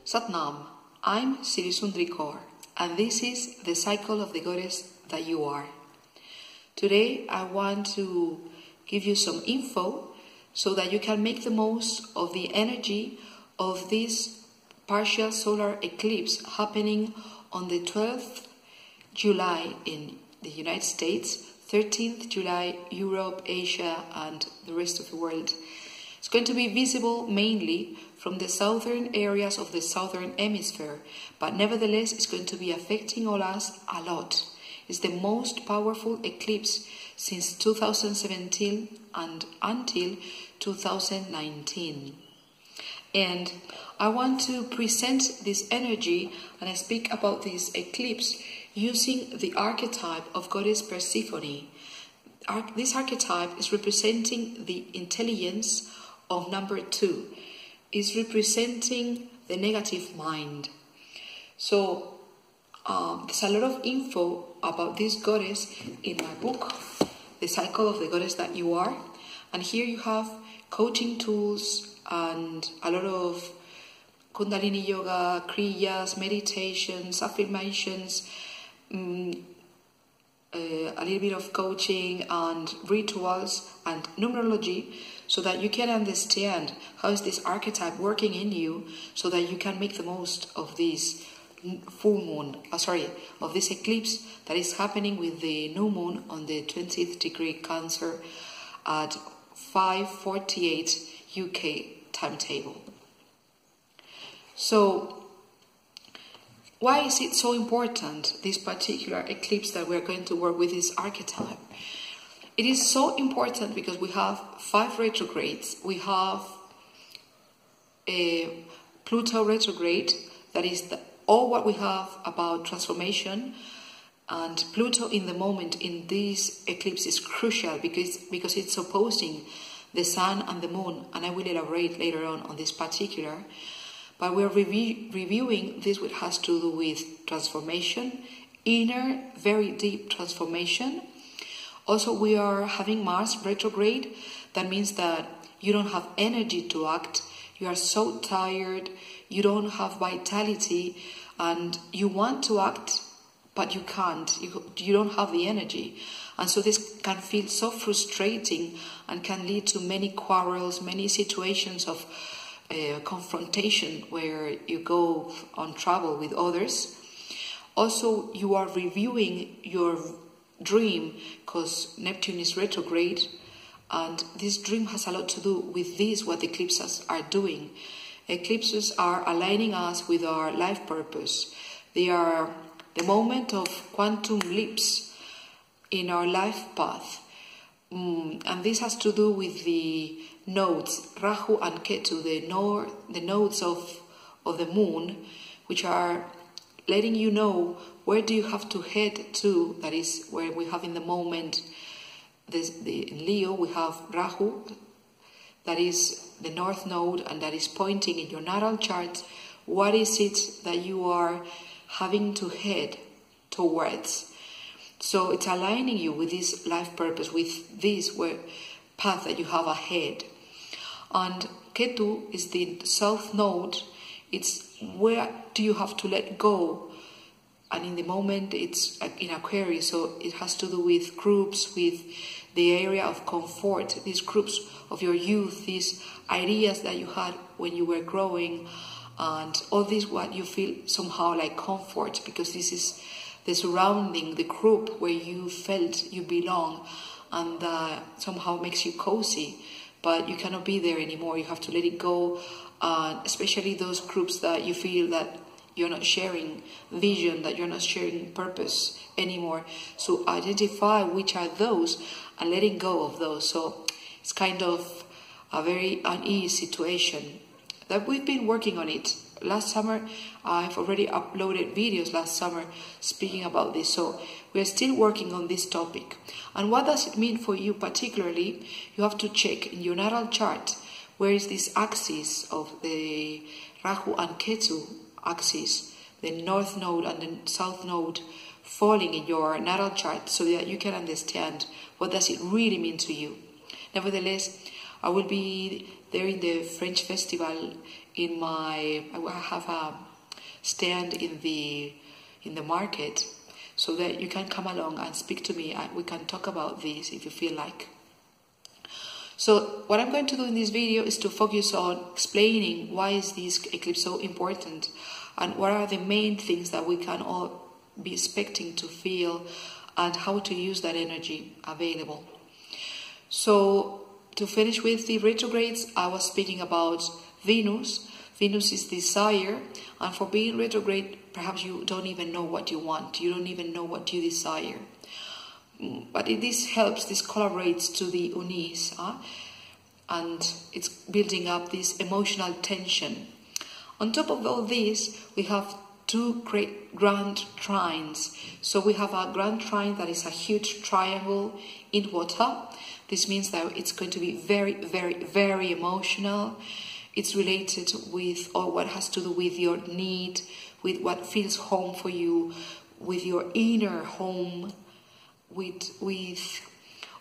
Satnam, I'm Siri Sundri Kaur, and this is the cycle of the goddess that you are. Today I want to give you some info so that you can make the most of the energy of this partial solar eclipse happening on the 12th July in the United States, 13th July Europe, Asia and the rest of the world. It's going to be visible mainly from the southern areas of the southern hemisphere, but nevertheless it's going to be affecting all us a lot. It's the most powerful eclipse since 2017 and until 2019. And I want to present this energy and I speak about this eclipse using the archetype of goddess Persephone. This archetype is representing the intelligence of number 2. Is representing the negative mind. So there's a lot of info about this goddess in my book, The Cycle of the Goddess That You Are. And here you have coaching tools and a lot of Kundalini yoga, kriyas, meditations, affirmations, a little bit of coaching and rituals and numerology, so that you can understand how is this archetype working in you, so that you can make the most of this full moon, of this eclipse that is happening with the new moon on the 20th degree Cancer at 5:48 UK timetable. So why is it so important, this particular eclipse that we're going to work with this archetype? It is so important because we have 5 retrogrades. We have a Pluto retrograde, that is all what we have about transformation. And Pluto in the moment in this eclipse is crucial because it's opposing the sun and the moon. And I will elaborate later on this particular. But we're reviewing this, which has to do with transformation, inner, very deep transformation. Also, we are having Mars retrograde. That means that you don't have energy to act. You are so tired. You don't have vitality. And you want to act, but you can't. You don't have the energy. And so this can feel so frustrating and can lead to many quarrels, many situations of confrontation where you go on travel with others. Also, you are reviewing your dream because Neptune is retrograde, and this dream has a lot to do with this, what the eclipses are doing. Eclipses are aligning us with our life purpose. They are the moment of quantum leaps in our life path. And this has to do with the nodes, Rahu and Ketu, the nodes of the moon, which are letting you know where do you have to head to. That is where we have in the moment, in Leo, we have Rahu, that is the north node, and that is pointing in your natal chart, what is it that you are having to head towards. So it's aligning you with this life purpose, with this path that you have ahead. And Ketu is the south node. It's where do you have to let go. And in the moment it's in Aquarius, so it has to do with groups, with the area of comfort, these groups of your youth, these ideas that you had when you were growing, and all this what you feel somehow like comfort, because this is the surrounding, the group where you felt you belong, and somehow makes you cozy, but you cannot be there anymore. You have to let it go, especially those groups that you feel that you're not sharing vision, that you're not sharing purpose anymore. So identify which are those and letting go of those. So it's kind of a very uneasy situation that we've been working on it. Last summer, I've already uploaded videos last summer speaking about this. So we're still working on this topic. And what does it mean for you particularly? You have to check in your natal chart, where is this axis of the Rahu and Ketu axis the north node and the south node falling in your natal chart so that you can understand what does it really mean to you. Nevertheless, I will be there in the French festival. I will have a stand in the market, so that you can come along and speak to me and we can talk about this if you feel like. So what I'm going to do in this video is to focus on explaining why is this eclipse so important and what are the main things that we can all be expecting to feel and how to use that energy available. So to finish with the retrogrades, I was speaking about Venus. Venus is desire, and for being retrograde, perhaps you don't even know what you want. You don't even know what you desire. But this helps, this collaborates to the unease, and it's building up this emotional tension. On top of all this, we have two great grand trines. So we have a grand trine that is a huge triangle in water. This means that it's going to be very, very, very emotional. It's related with, or what has to do with your need, with what feels home for you, with your inner home, with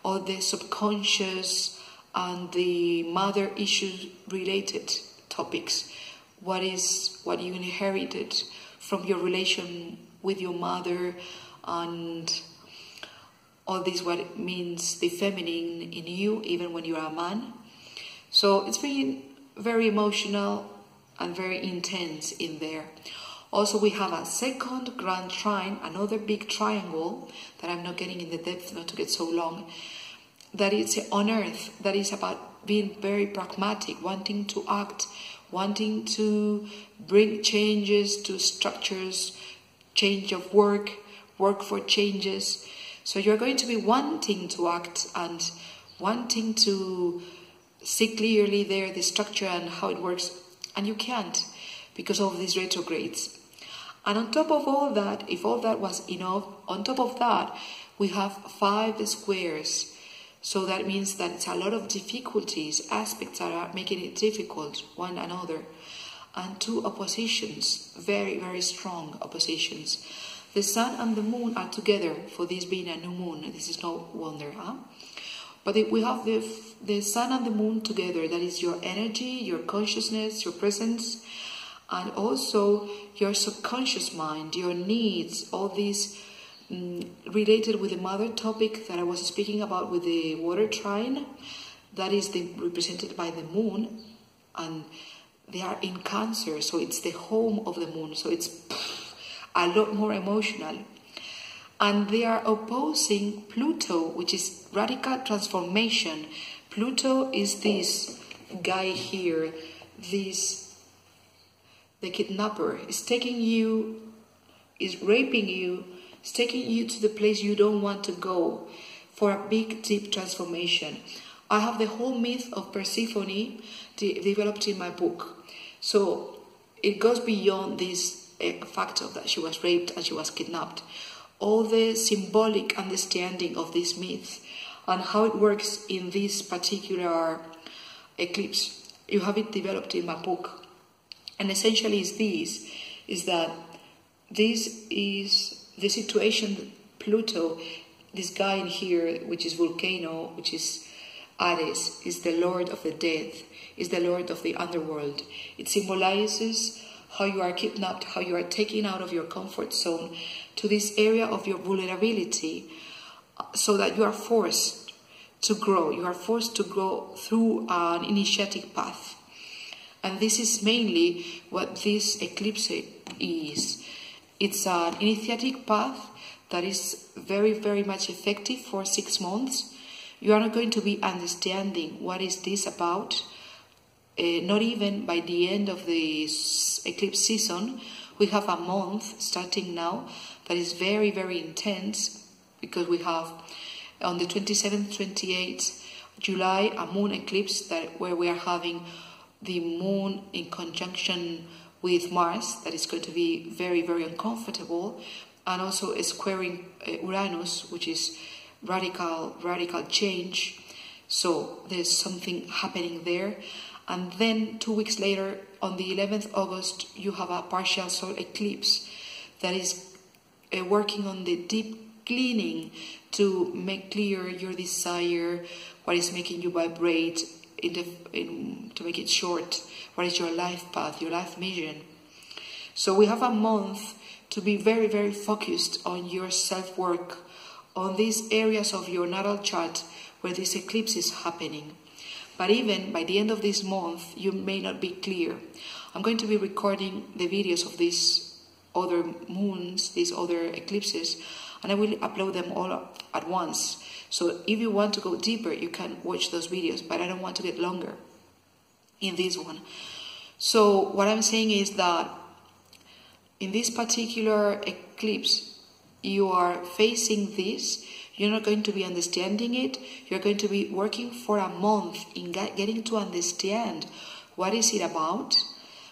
all the subconscious and the mother issues related topics. What you inherited from your relation with your mother, and all this, what it means, the feminine in you, even when you are a man. So it's being very emotional and very intense in there. Also, we have a second grand trine, another big triangle that I'm not getting in the depth, not to get so long, that is on Earth, that is about being very pragmatic, wanting to act, wanting to bring changes to structures, change of work for changes. So you're going to be wanting to act and wanting to see clearly there the structure and how it works, and you can't because of these retrogrades. And on top of all that, if all that was enough, on top of that we have 5 squares. So that means that it's a lot of difficulties, aspects that are making it difficult, one another, and 2 oppositions, very, very strong oppositions. The sun and the moon are together, for this being a new moon. This is no wonder, But if we have the sun and the moon together, that is your energy, your consciousness, your presence, and also your subconscious mind, your needs, all these related with the mother topic that I was speaking about with the water trine, that is represented by the moon, and they are in Cancer, so it's the home of the moon, so it's a lot more emotional. And they are opposing Pluto, which is radical transformation. Pluto is this guy here, the kidnapper, is taking you, is raping you, is taking you to the place you don't want to go for a big, deep transformation. I have the whole myth of Persephone developed in my book. So it goes beyond this fact of that she was raped and she was kidnapped. All the symbolic understanding of this myth and how it works in this particular eclipse, you have it developed in my book. And essentially is that this is the situation. Pluto, this guy in here, which is volcano, which is Ares, is the lord of the dead, is the lord of the underworld. It symbolizes how you are kidnapped, how you are taken out of your comfort zone to this area of your vulnerability, so that you are forced to grow. You are forced to grow through an initiatic path. And this is mainly what this eclipse is. It's an initiatic path that is very, very much effective for 6 months. You are not going to be understanding what is this about. Not even by the end of the eclipse season. We have a month starting now that is very, very intense, because we have on the 27th, 28th July a moon eclipse where we are having the moon in conjunction with Mars, that is going to be very, very uncomfortable, and also squaring Uranus, which is radical change. So there's something happening there. And then 2 weeks later, on the 11th August, you have a partial solar eclipse that is working on the deep cleaning to make clear your desire, what is making you vibrate, to make it short, what is your life path, your life mission. So we have a month to be very, very focused on your self-work, on these areas of your natal chart where this eclipse is happening. But even by the end of this month, you may not be clear. I'm going to be recording the videos of these other moons, these other eclipses, and I will upload them all at once. So if you want to go deeper, you can watch those videos, but I don't want to get longer in this one. So what I'm saying is that in this particular eclipse, you are facing this. You're not going to be understanding it. You're going to be working for a month in getting to understand what is it about.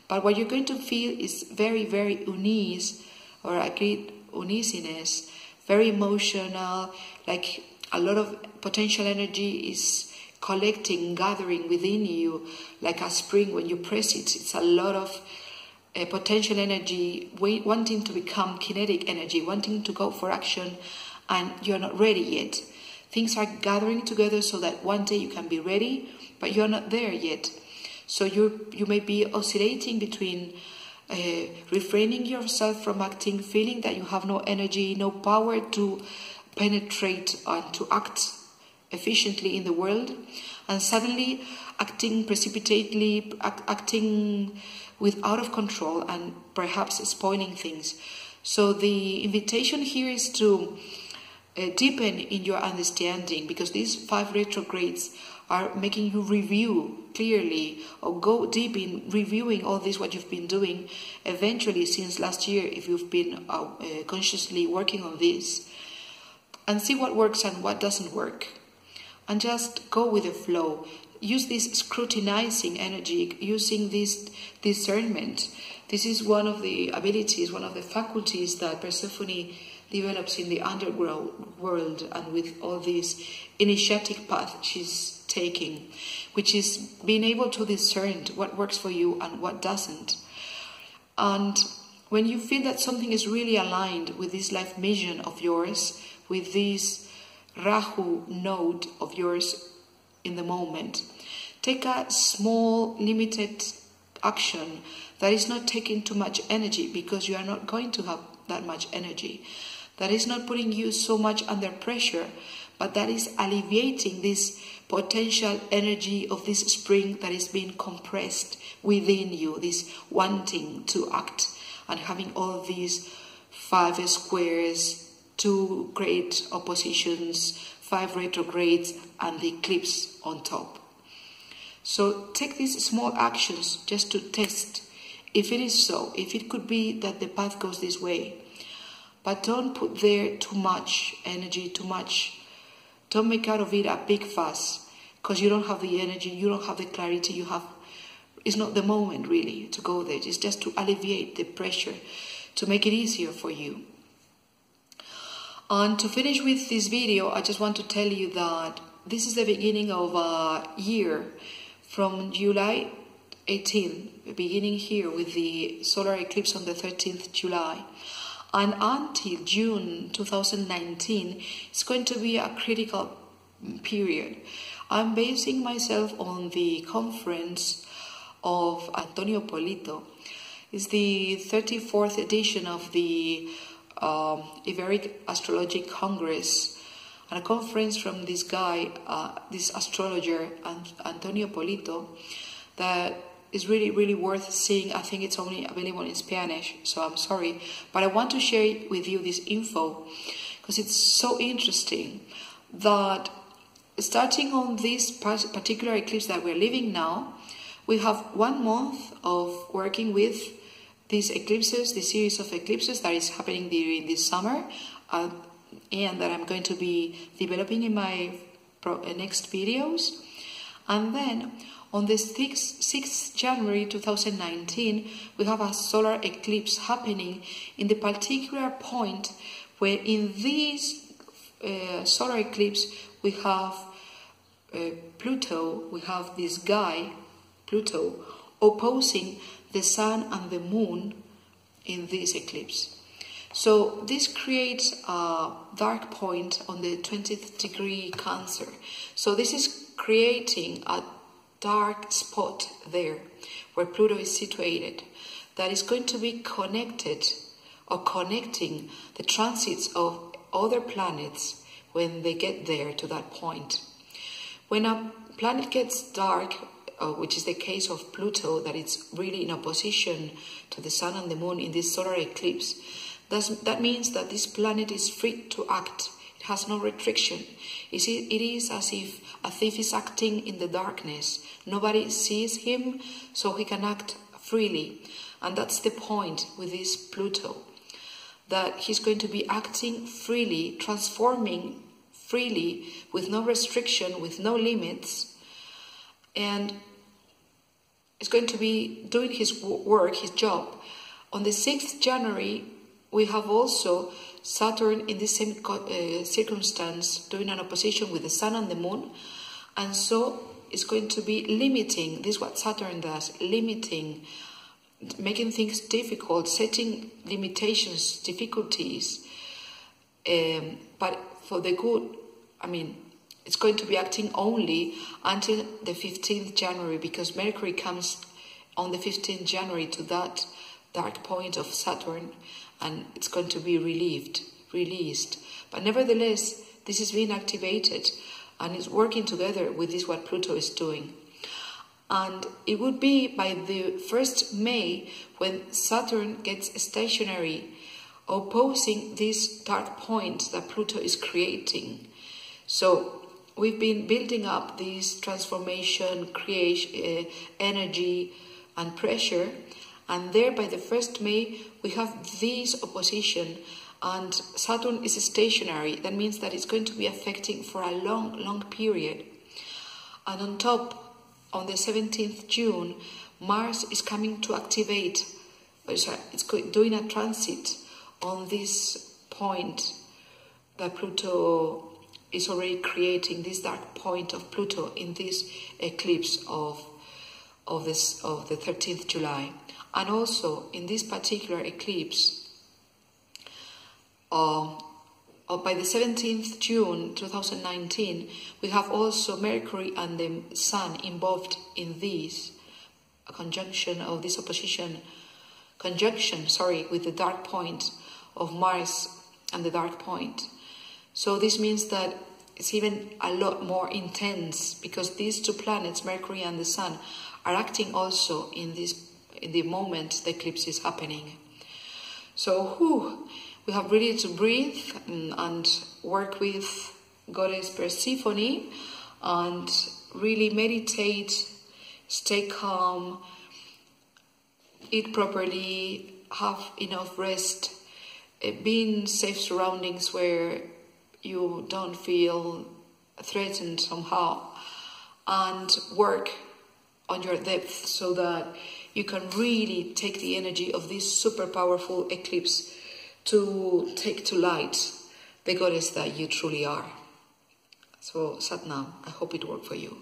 But what you're going to feel is very, very unease, or a great uneasiness, very emotional, like a lot of potential energy is collecting, gathering within you, like a spring when you press it. It's a lot of potential energy, wanting to become kinetic energy, wanting to go for action, and you're not ready yet. Things are gathering together so that one day you can be ready, but you're not there yet. So you may be oscillating between refraining yourself from acting, feeling that you have no energy, no power to penetrate and to act efficiently in the world, and suddenly acting precipitately, acting with out of control and perhaps spoiling things. So the invitation here is to deepen in your understanding, because these 5 retrogrades are making you review clearly, or go deep in reviewing all this, what you've been doing eventually since last year, if you've been consciously working on this, and see what works and what doesn't work, and just go with the flow. Use this scrutinizing energy, using this discernment. This is one of the abilities, one of the faculties that Persephone develops in the underground world, and with all this initiatic path she's taking, which is being able to discern what works for you and what doesn't. And when you feel that something is really aligned with this life mission of yours, with this Rahu node of yours in the moment, take a small, limited action that is not taking too much energy, because you are not going to have that much energy. That is not putting you so much under pressure, but that is alleviating this potential energy of this spring that is being compressed within you, this wanting to act, and having all these 5 squares, 2 great oppositions, 5 retrogrades, and the eclipse on top. So take these small actions just to test if it is so, if it could be that the path goes this way. But don't put there too much energy, too much. Don't make out of it a big fuss, because you don't have the energy, you don't have the clarity, it's not the moment really to go there. It's just to alleviate the pressure, to make it easier for you. And to finish with this video, I just want to tell you that this is the beginning of a year from July 18, beginning here with the solar eclipse on the 13th July. And until June 2019, it's going to be a critical period. I'm basing myself on the conference of Antonio Polito. It's the 34th edition of the Iberic Astrology Congress, and a conference from this guy, this astrologer, Antonio Polito, that is really, really worth seeing. I think it's only available in Spanish, so I'm sorry. But I want to share with you this info, because it's so interesting that starting on this particular eclipse that we're living now, we have 1 month of working with these eclipses, the series of eclipses that is happening during this summer, and that I'm going to be developing in my next videos. And then on the 6th January 2019, we have a solar eclipse happening in the particular point where in this solar eclipse we have Pluto, we have this guy Pluto, opposing the Sun and the Moon in this eclipse. So this creates a dark point on the 20th degree Cancer. So this is creating a dark spot there where Pluto is situated that is going to be connected or connecting the transits of other planets when they get there to that point. When a planet gets dark, which is the case of Pluto, that it's really in opposition to the Sun and the Moon in this solar eclipse, that means that this planet is free to act. It has no restriction. It is as if a thief is acting in the darkness. Nobody sees him, so he can act freely. And that's the point with this Pluto, that he's going to be acting freely, transforming freely, with no restriction, with no limits, and is going to be doing his work, his job. On the 6th January, we have also Saturn in the same circumstance, doing an opposition with the Sun and the Moon, and so it's going to be limiting. This is what Saturn does, limiting, making things difficult, setting limitations, difficulties, but for the good. I mean, it's going to be acting only until the 15th January, because Mercury comes on the 15th January to that dark point of Saturn, and it's going to be released. But nevertheless, this is being activated and it's working together with this what Pluto is doing. And it would be by the 1st May when Saturn gets stationary, opposing this dark point that Pluto is creating. So we've been building up this transformation, creation, energy and pressure, and there by the 1st May we have this opposition, and Saturn is stationary. That means that it's going to be affecting for a long period. And on top, on the 17th June, Mars is coming to activate, it's doing a transit on this point that Pluto is already creating, this dark point of Pluto in this eclipse of the 13th July. And also in this particular eclipse, by the 17th June 2019, we have also Mercury and the Sun involved in this, a conjunction of this opposition, with the dark point of Mars and the dark point. So this means that it's even a lot more intense, because these two planets, Mercury and the Sun, are acting also in the moment the eclipse is happening. So we have really to breathe and work with Goddess Persephone and really meditate, stay calm, eat properly, have enough rest, be in safe surroundings where you don't feel threatened somehow, and work on your depth so that you can really take the energy of this super powerful eclipse to take to light the goddess that you truly are. So, Satnam, I hope it worked for you.